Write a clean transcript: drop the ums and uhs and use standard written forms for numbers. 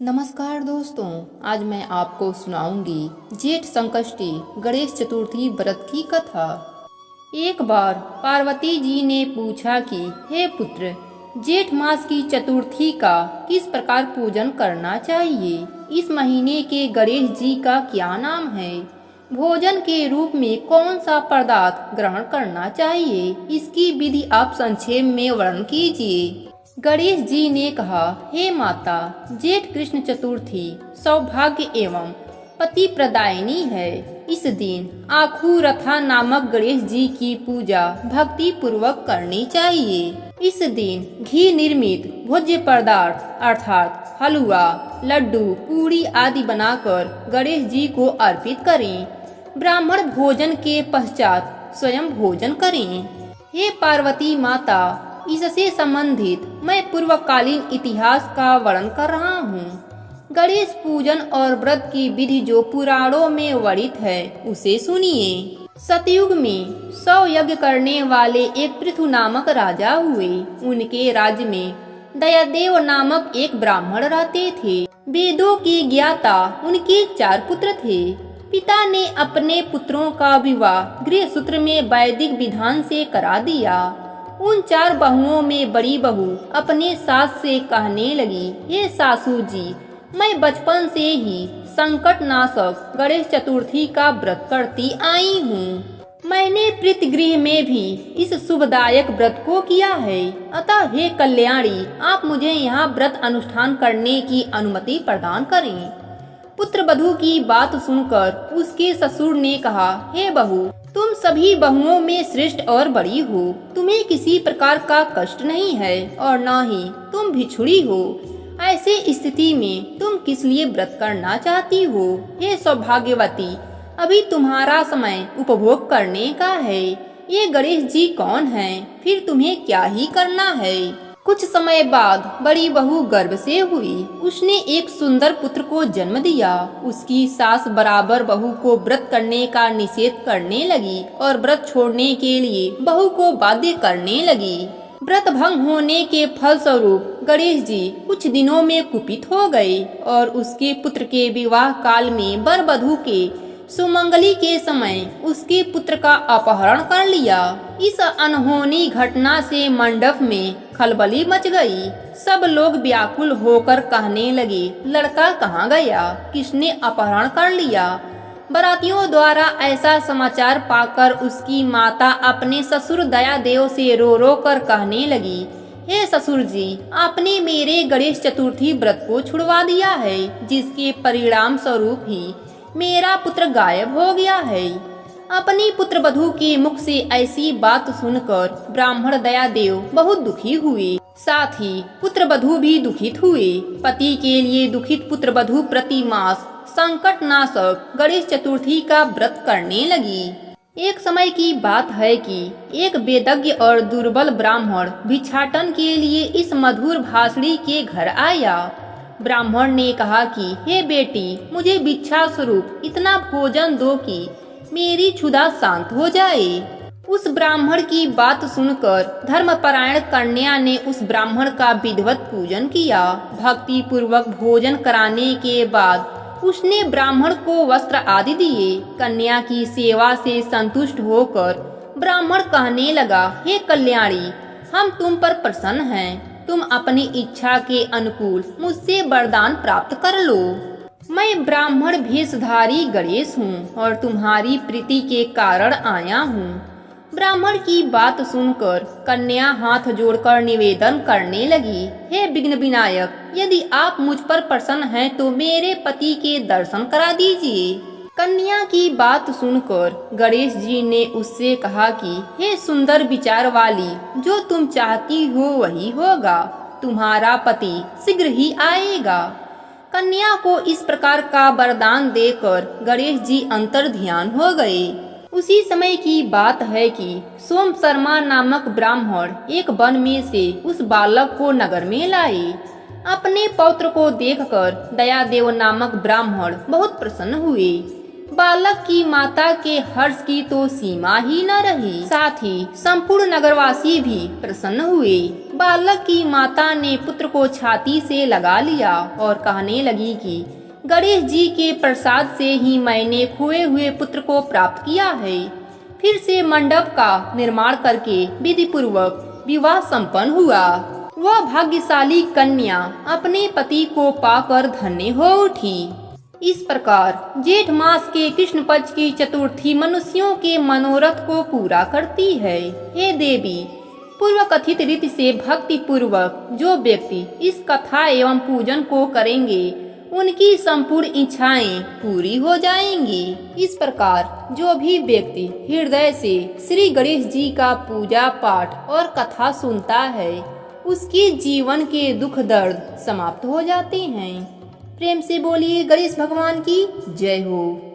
नमस्कार दोस्तों, आज मैं आपको सुनाऊंगी जेठ संकष्टी गणेश चतुर्थी व्रत की कथा। एक बार पार्वती जी ने पूछा कि हे पुत्र, जेठ मास की चतुर्थी का किस प्रकार पूजन करना चाहिए? इस महीने के गणेश जी का क्या नाम है? भोजन के रूप में कौन सा पदार्थ ग्रहण करना चाहिए? इसकी विधि आप संक्षेप में वर्णन कीजिए। गणेश जी ने कहा, हे माता, जेठ कृष्ण चतुर्थी सौभाग्य एवं पति प्रदायिनी है। इस दिन आखू रथा नामक गणेश जी की पूजा भक्ति पूर्वक करनी चाहिए। इस दिन घी निर्मित भोज्य पदार्थ अर्थात हलवा, लड्डू, पूरी आदि बनाकर गणेश जी को अर्पित करें। ब्राह्मण भोजन के पश्चात स्वयं भोजन करें। हे पार्वती माता, इससे संबंधित मैं पूर्वकालीन इतिहास का वर्णन कर रहा हूँ। गणेश पूजन और व्रत की विधि जो पुराणों में वर्णित है उसे सुनिए। सतयुग में 100 यज्ञ करने वाले एक पृथु नामक राजा हुए। उनके राज्य में दयादेव नामक एक ब्राह्मण रहते थे। वेदों के ज्ञाता उनके 4 पुत्र थे। पिता ने अपने पुत्रों का विवाह गृह सूत्र में वैदिक विधान से करा दिया। उन 4 बहुओं में बड़ी बहू अपने सास से कहने लगी, हे सासू जी, मैं बचपन से ही संकट नाशक गणेश चतुर्थी का व्रत करती आई हूँ। मैंने प्रीतिगृह में भी इस शुभदायक व्रत को किया है। अतः हे कल्याणी, आप मुझे यहाँ व्रत अनुष्ठान करने की अनुमति प्रदान करें। पुत्र वधू की बात सुनकर उसके ससुर ने कहा, हे बहू, तुम सभी बहुओं में श्रेष्ठ और बड़ी हो। तुम्हें किसी प्रकार का कष्ट नहीं है और न ही तुम भिक्षुड़ी हो। ऐसे स्थिति में तुम किस लिए व्रत करना चाहती हो? हे सौभाग्यवती, अभी तुम्हारा समय उपभोग करने का है। ये गणेश जी कौन हैं? फिर तुम्हें क्या ही करना है? कुछ समय बाद बड़ी बहू गर्भ से हुई। उसने एक सुंदर पुत्र को जन्म दिया। उसकी सास बराबर बहू को व्रत करने का निषेध करने लगी और व्रत छोड़ने के लिए बहू को बाध्य करने लगी। व्रत भंग होने के फलस्वरूप गणेश जी कुछ दिनों में कुपित हो गए और उसके पुत्र के विवाह काल में वर वधू के सुमंगली के समय उसके पुत्र का अपहरण कर लिया। इस अनहोनी घटना से मंडप में खलबली मच गई। सब लोग व्याकुल होकर कहने लगे, लड़का कहाँ गया? किसने अपहरण कर लिया? बारातियों द्वारा ऐसा समाचार पाकर उसकी माता अपने ससुर दयादेव से रो रो कर कहने लगी, हे ससुर जी, आपने मेरे गणेश चतुर्थी व्रत को छुड़वा दिया है, जिसके परिणाम स्वरूप ही मेरा पुत्र गायब हो गया है। अपनी पुत्र वधू के मुख से ऐसी बात सुनकर ब्राह्मण दयादेव बहुत दुखी हुए। साथ ही पुत्र वधू भी दुखित हुए। पति के लिए दुखित पुत्र वधू प्रति मास संकट नाशक गणेश चतुर्थी का व्रत करने लगी। एक समय की बात है कि एक वेदज्ञ और दुर्बल ब्राह्मण भिक्षाटन के लिए इस मधुर भाषणी के घर आया। ब्राह्मण ने कहा कि हे बेटी, मुझे भिक्षा स्वरूप इतना भोजन दो कि मेरी क्षुधा शांत हो जाए। उस ब्राह्मण की बात सुनकर धर्मपरायण कन्या ने उस ब्राह्मण का विधिवत पूजन किया। भक्ति पूर्वक भोजन कराने के बाद उसने ब्राह्मण को वस्त्र आदि दिए। कन्या की सेवा से संतुष्ट होकर ब्राह्मण कहने लगा, हे कल्याणी, हम तुम पर प्रसन्न हैं। तुम अपनी इच्छा के अनुकूल मुझसे वरदान प्राप्त कर लो। मैं ब्राह्मण भेषधारी गणेश हूँ और तुम्हारी प्रीति के कारण आया हूँ। ब्राह्मण की बात सुनकर कन्या हाथ जोड़कर निवेदन करने लगी, हे विघ्न विनायक, यदि आप मुझ पर प्रसन्न हैं तो मेरे पति के दर्शन करा दीजिए। कन्या की बात सुनकर गणेश जी ने उससे कहा कि हे सुंदर विचार वाली, जो तुम चाहती हो वही होगा। तुम्हारा पति शीघ्र ही आएगा। कन्या को इस प्रकार का वरदान देकर गणेश जी अंतर ध्यान हो गए। उसी समय की बात है कि सोम शर्मा नामक ब्राह्मण एक वन में से उस बालक को नगर में लाए। अपने पौत्र को देखकर दयादेव नामक ब्राह्मण बहुत प्रसन्न हुए। बालक की माता के हर्ष की तो सीमा ही न रही। साथ ही संपूर्ण नगरवासी भी प्रसन्न हुए। बालक की माता ने पुत्र को छाती से लगा लिया और कहने लगी कि गणेश जी के प्रसाद से ही मैंने खोए हुए पुत्र को प्राप्त किया है। फिर से मंडप का निर्माण करके विधि पूर्वक विवाह संपन्न हुआ। वह भाग्यशाली कन्या अपने पति को पाकर धन्य हो उठी। इस प्रकार जेठ मास के कृष्ण पक्ष की चतुर्थी मनुष्यों के मनोरथ को पूरा करती है। हे देवी, पूर्व कथित रीति से भक्ति पूर्वक जो व्यक्ति इस कथा एवं पूजन को करेंगे उनकी संपूर्ण इच्छाएं पूरी हो जाएंगी। इस प्रकार जो भी व्यक्ति हृदय से श्री गणेश जी का पूजा पाठ और कथा सुनता है उसके जीवन के दुख दर्द समाप्त हो जाते हैं। प्रेम से बोलिए गणेश भगवान की जय हो।